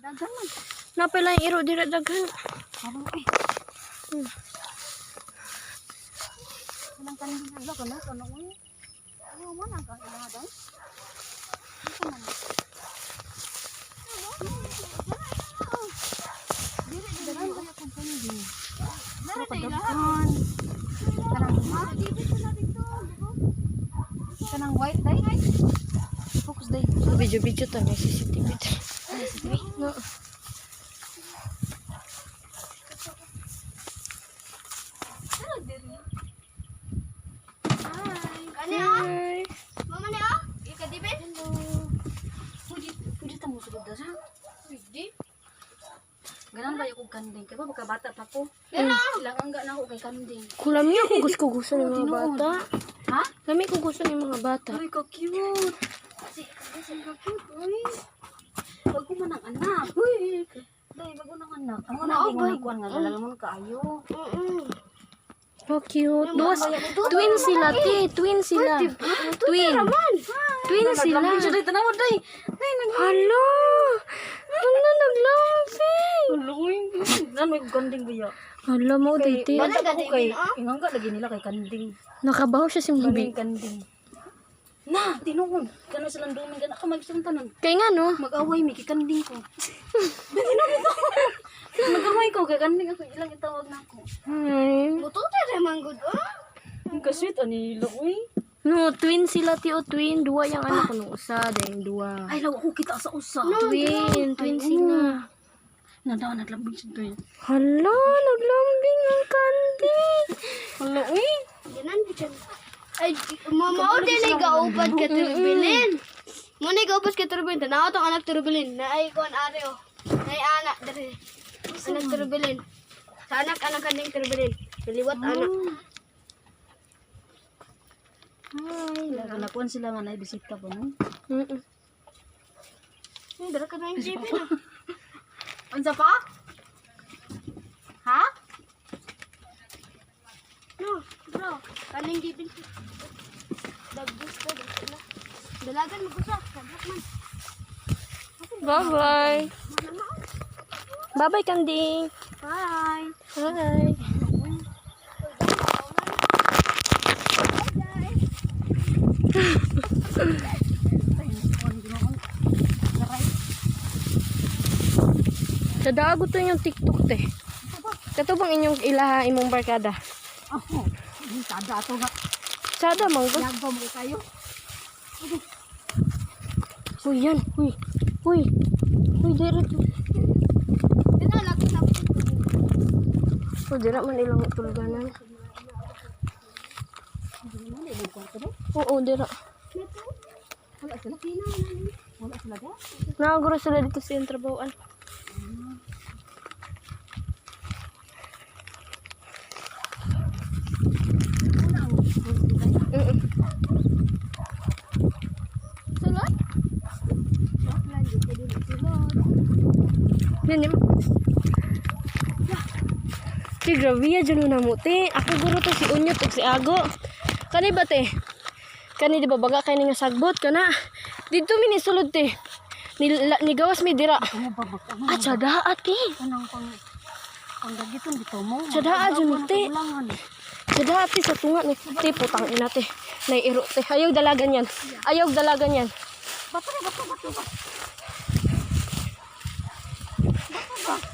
Daghan man. Napala yung iro dira daghan. Aro eh. Walang kanding halo ko na. Ano mo eh. Ano man ang kailangan? Ito man. Daghan ba yung kanding? Pero kadaghan. Kanang white day. Focus day. Video-video to, may CCTV to. CCTV? No. Hi. Mama ni ah? Ikadibin? Hello. Pwede ta mo sulod da sa? Pwede. Ganun ba yung kanding? Kaya ba bata pa ko? Ilang angga na ako kay kanding. Kulam niya kung gusto ng mga bata. Ha? Lami kung gusto ng mga bata. Uy, ka-cute. Kasi ka-cute. Uy. Bago man ang anak. Uy. Day, bago ng anak. Ang mga naging manikuan nga. Lalaman ka ayo. Oh, cute. Twin sila, te. Twin sila. Twin. Twin sila. Day, tanawan, day. Hala. Hala, naglambing. Uy. Nan may kanding ba ya? Hala mo, titi. Bata ko kay. Ingangga lagi nila kay kanding. Nakabaho siya si Kaming Mubi. kanding. Na, tinuon. Kano silang duming gana ka mag-isang tanan. Kaya nga, no? Mag-away mi kay kanding ko. Mag-away ko kay kanding ako ilang itawag na ako. Hi. Buto ta man gud. Ang ka-sweet ani uy. No, twin sila, ti, o twin. Dua yung anak ko nung usa. Dahil dua. Ay law ko kita sa usa. Twin sila. Nadaw naglambing siya to. Hala, naglambing ang kandi. Hala uy. Ganan bisan. Ay, mama o din ay gaupad ka turbilin. Mo ni gaupad ka turbilin. Tanaw tong anak turbilin. Na ay kon areo. Nay anak dere. Anak turbilin. Sa anak kaning turbilin. Diliwat anak. Ay, naganakuan sila nga na bisita po no. Dere ka na yung JP na. Unsa pa? Ha? No, bro. Kaning gipin. Dagus ka dito na. Dalagan mo gusto. Sabak man. Bye-bye. Bye-bye, kandi. Bye. Hi. Sadago to yung TikTok, te. Kato bang inyong ilaha imong barkada? Oh, sada ato nga. Sada, manggo. Yagba mo kayo. Uy, yan. Uy. Uy. Uy, dira to. Dinala ko na. Uy, dira man ilang tuluganan. Oo, dira. Wala sila. Wala sila da. Nakaguro sila dito sa yung trabahoan. Sulod? Yan yung... Si Gravia, dyan na mo, te. Ako guro to si Unyot o si Ago. Kani ba, te? Kani di ba baga kayo nga sagbot ka na? Dito minisulod, te. Nigawas mi dira. Ah, tsada, ate. Anong pang dagiton dito mo. Tsada, dyan, te. Tsada, ate, sa tunga ni. Te, putang ina, te. Naiiro, te. Ayaw dalagan yan. Ayaw dalagan yan. Bato.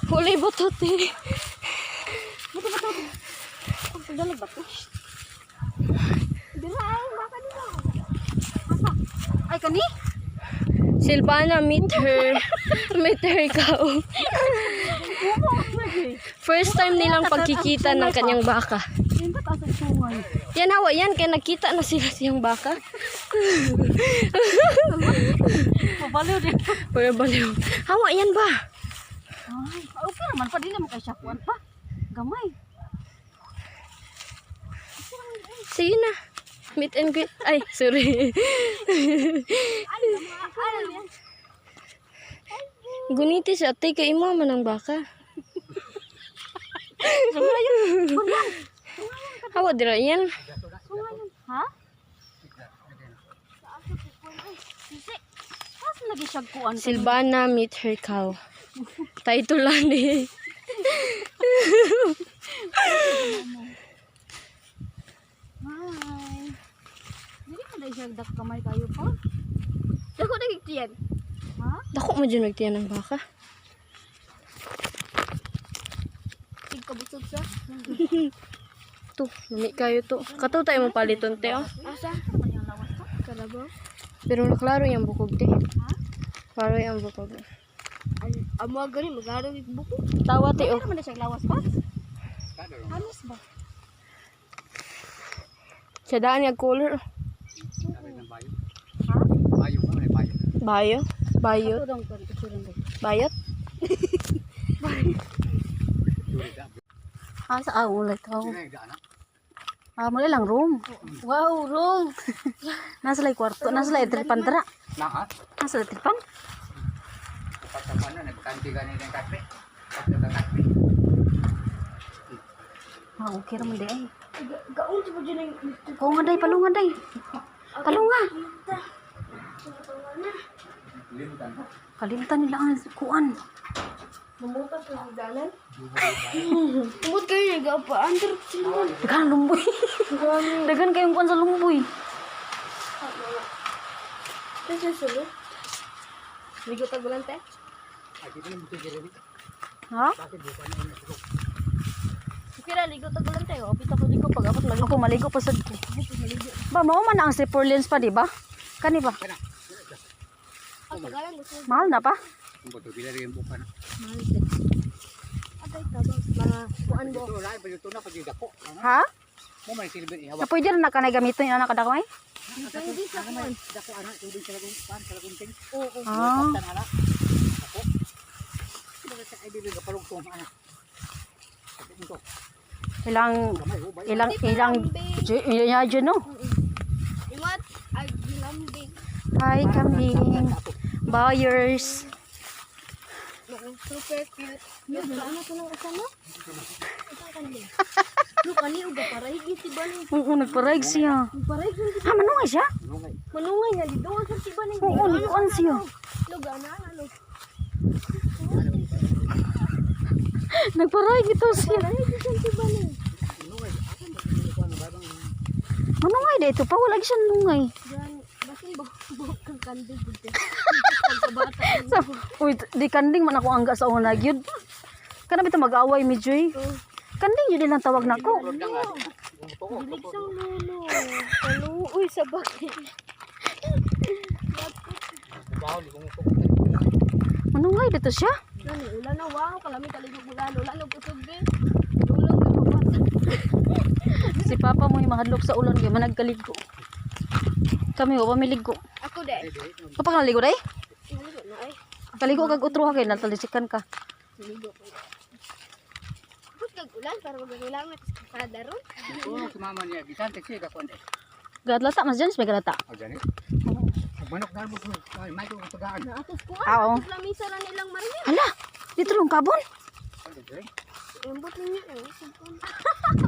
Huli buto, te. Bato. Pagdalag bato. Dira ay baka nila. Ay kani? Silvana, meet her. Meet her ikaw. First time nilang pagkikita ng kanyang baka. Yan ba't asang sungay? Yan, hawa yan. Kaya nakita na sila siyang baka. Pabaliw din. Pero baliw. Hawa yan ba? Ay, okay naman pa din mo kay Shapuan pa. Gamay. Sige na. Meet and greet. Ay, sorry. Guniti siya. Ate, kay mo man ang baka. Hawa dira yan. Ha? Sisi. Kas lagi siya kuan. Silvana, meet her cow. Title lang ni. Hi. Dili man dai siya dak kamay kayo pa. Dako na gigtiyan. Ha? Dako mo dyan magtiyan ng baka. Igkabusog sa. To, lumi kayo to. Kato tayo mo paliton te, oh. Asa? Kanyang lawas ka. Kalabaw. Pero naklaro yung bukog te. Klaro yung bukog. Amo gani magaro yung buko. Tawa te, oh. Ano man dai siya lawas pa? Halos ba? Sa daan yung color. Bayo? Bayot? Ito dong ko isuran dai. Bayot? Asa ulit ako. Muli lang room. Wow, room. Nasa lay kwarto, nasa lay tripan dara. Nasa lay tripan. Okay naman day. Gaon sa dyan ang Oo nga day, palungan day. Palunga. Kalimtan nila ang kuan. mamutas na dalan. Tumot kayo nag-apaan. Dagan lumboy. Dagan kayong kuan sa lumboy. Kasi sulo. Ligo tagulan te. Ha? Kira ligo tagulan te. O pita ko ligo pag abot maligo. Ako maligo pa sad ko. Ba mao man ang zipper lens pa di ba? Kani ba? Ang pagalan gusto. Mahal na pa? Atay tabang mga kuan mo. Ha? Na pwede rin na kanay gamiton yung anak kadakamay? Pwede sa kuan. Oo. Ah. Ilang dyan no? Imat ay ginambing. Hi kambing. Buyers. Super cute. Yung ano ko nang kasama? Isang kanding. No, kani uga para higit ba ni? Oo, nagparayag siya. Para higit Ha, manungay siya? manungay nga dito sa tiba ni. Oo, nikuan siya. Luga na ano. Nagparayag ito siya. Para higit sa tiba ni. Manungay dito pa, wala siya nungay. Yan, basin buhok kang kanding dito. Pagkabata. Sa, uy, di kanding man ako angga sa una gyud. Kana bitaw mag-away mi Joy. Kanding yun lang tawag nako. Bilig sang lulo. Kalu, uy sa bakit. Manungay dito siya. Nani, ulan na wow, kalami kaligog ulan. Ulan na kusog din. Ulong na mabasa. Si Papa mo yung mahadlok sa ulan kay managkaligo. Kami wa pamiligo. Ako deh. Kapag naligo day? Naligo na ay. Kaligo kag utro ka kay natalisikan ka. Naligo pa. Bakit nag-ulan para magkailangan kada ron? Gadlata mas dyan, may gadlata. Na atos ko Oo. atos lamisa ra nilang Maria. Hala, dito lang kabon. Embot ninyo eh.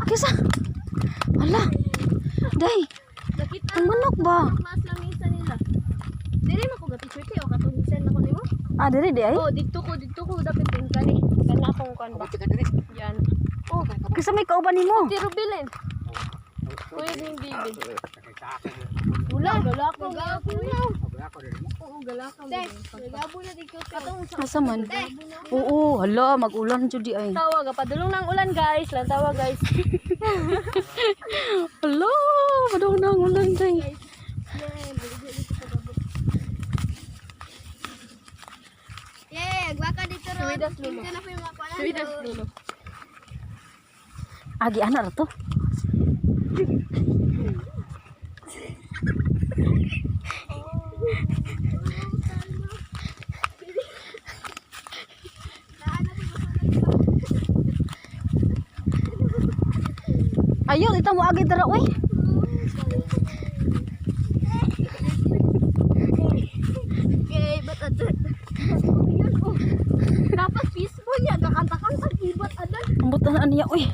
Kisa. Hala. Day, Nakita ang manok ba? mas lamisa nila. Dili man ko gati-swerte o katuhisan na ko nimo. Ah, diri di ay. Oh, dito ko dapat din kani. Kana akong kan ba. Yan. Oh, Kisa may kauban nimo. tiro bilin. Pwede hindi bilin. Wala, galako galako na. Oo, galako. Nagabo na dito. Katong Asa man? Oo, hala, mag-ulan jud di ay. tawag padulong ng ulan guys. Lang tawa guys. Hala, padong nang ulan day. Yeah, gwaka dito ron. Dito na po yung mga kwanan. Agi anak ra to. Ayo, ita mo agi dara oy. Okay, but adan. Yan oh. Dapat peaceful niya. Gakanta-kanta ibat adan. Ambutan niya oy.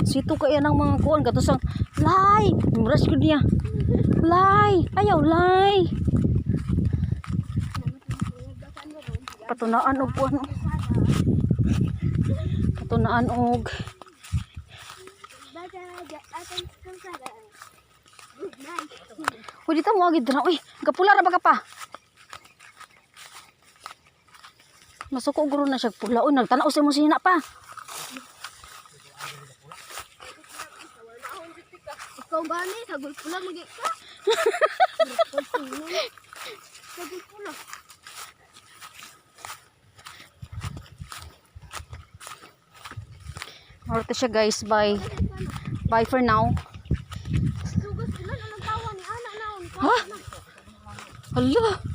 Sito kaya ng mga kuan katusang lay. Muras ko niya. Lay, ayaw lay. katunaan og ano. Katunaan og Uy, dito mo agad na. Uy, gapula ra ba ka pa? Masuko guro na siya pula. Uy, nagtanaw sa mo sina pa. Ikaw gani, sagol pula magi ka. Sagol pula. Orto siya guys. Bye. Bye for now. Sugas ilan ang tawa ni ana naon. Ha? Hala.